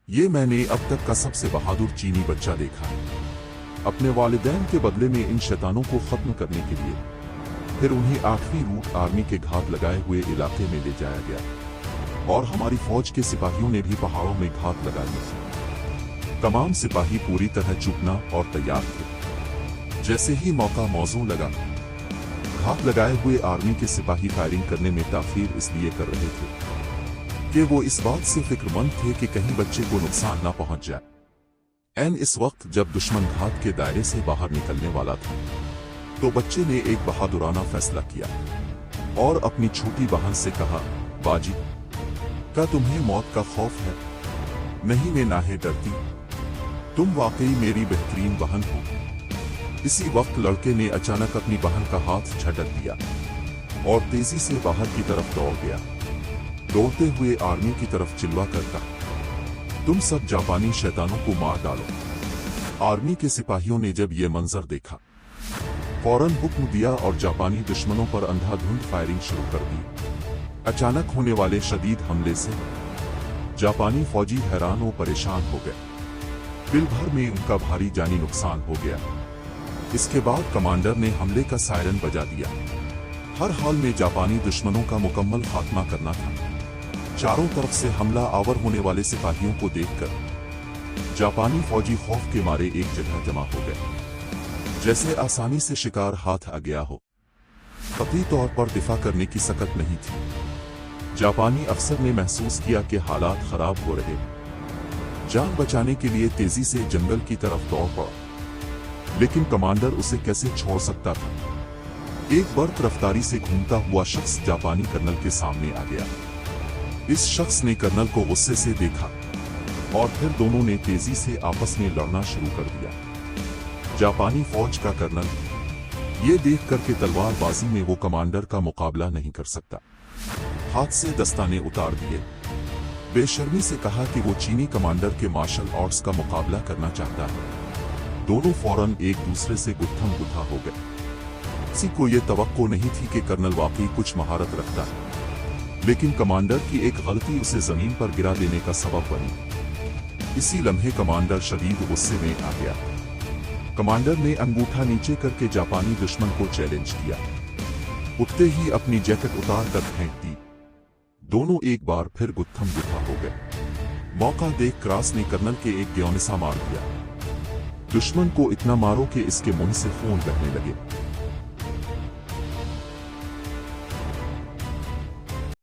ये मैंने अब तक का सबसे बहादुर चीनी बच्चा देखा है। अपने वालिदैन के बदले में इन शैतानों को खत्म करने के लिए फिर उन्हें 8वीं रूट आर्मी के घात लगाए हुए इलाके में ले जाया गया और हमारी फौज के सिपाहियों ने भी पहाड़ों में घात लगा दी। तमाम सिपाही पूरी तरह चुपना और तैयार थे। जैसे ही मौका मौजू लगा, घात लगाए हुए आर्मी के सिपाही फायरिंग करने में ताखीर इसलिए कर रहे थे कि वो इस बात से फिक्रमंद थे कि कहीं बच्चे को नुकसान न पहुंच जाए। एन इस वक्त जब दुश्मन घात के दायरे से बाहर निकलने वाला था, तो बच्चे ने एक बहादुराना फैसला किया और अपनी छोटी बहन से कहा, बाजी, क्या तुम्हें मौत का खौफ है? नहीं, मैं नाहे डरती, तुम वाकई मेरी बेहतरीन बहन हो। इसी वक्त लड़के ने अचानक अपनी बहन का हाथ झटक दिया और तेजी से बाहर की तरफ दौड़ गया। दौड़ते हुए आर्मी की तरफ चिल्ला कर कहा, तुम सब जापानी शैतानों को मार डालो। आर्मी के सिपाहियों ने जब ये मंजर देखा, फौरन हुक्म दिया और जापानी दुश्मनों पर अंधाधुंध फायरिंग शुरू कर दी। अचानक होने वाले शदीद हमले से जापानी फौजी हैरान और परेशान हो गए। दिल भर में उनका भारी जानी नुकसान हो गया। इसके बाद कमांडर ने हमले का सायरन बजा दिया। हर हाल में जापानी दुश्मनों का मुकम्मल खात्मा करना था। चारों तरफ से हमला आवर होने वाले सिपाहियों को देखकर जापानी फौजी खौफ के मारे एक जगह जमा हो गए, जैसे आसानी से शिकार हाथ आ गया हो। कतई तौर पर दिफा करने की सकत नहीं थी। जापानी अफसर ने महसूस किया कि हालात खराब हो रहे। जान बचाने के लिए तेजी से जंगल की तरफ दौड़ पड़ा, लेकिन कमांडर उसे कैसे छोड़ सकता था। एक बर्फ रफ्तारी से घूमता हुआ शख्स जापानी कर्नल के सामने आ गया। इस शख्स ने कर्नल को गुस्से से देखा और फिर दोनों ने तेजी से आपस में लड़ना शुरू कर दिया। जापानी फौज का कर्नल ये देख कर के तलवारबाजी में वो कमांडर का मुकाबला नहीं कर सकता, हाथ से दस्ताने उतार दिए। बेशर्मी से कहा कि वो चीनी कमांडर के मार्शल आर्ट्स का मुकाबला करना चाहता है। दोनों फौरन एक दूसरे से गुत्थम गुत्था हो गए। किसी को ये तवक्को नहीं थी कि कर्नल वाकई कुछ महारत रखता है, लेकिन कमांडर की एक गलती उसे जमीन पर गिरा देने का सबब बनी। इसी लम्हे कमांडर शदीद गुस्से में आ गया। कमांडर ने अंगूठा नीचे करके जापानी दुश्मन को चैलेंज किया। उठते ही अपनी जैकेट उतार कर फेंक दी। दोनों एक बार फिर गुत्थम गुत्था हो गए। मौका देख क्रास ने कर्नल के एक ग्योनिसा मार दिया। दुश्मन को इतना मारो कि इसके मुंह से खून बहने लगे।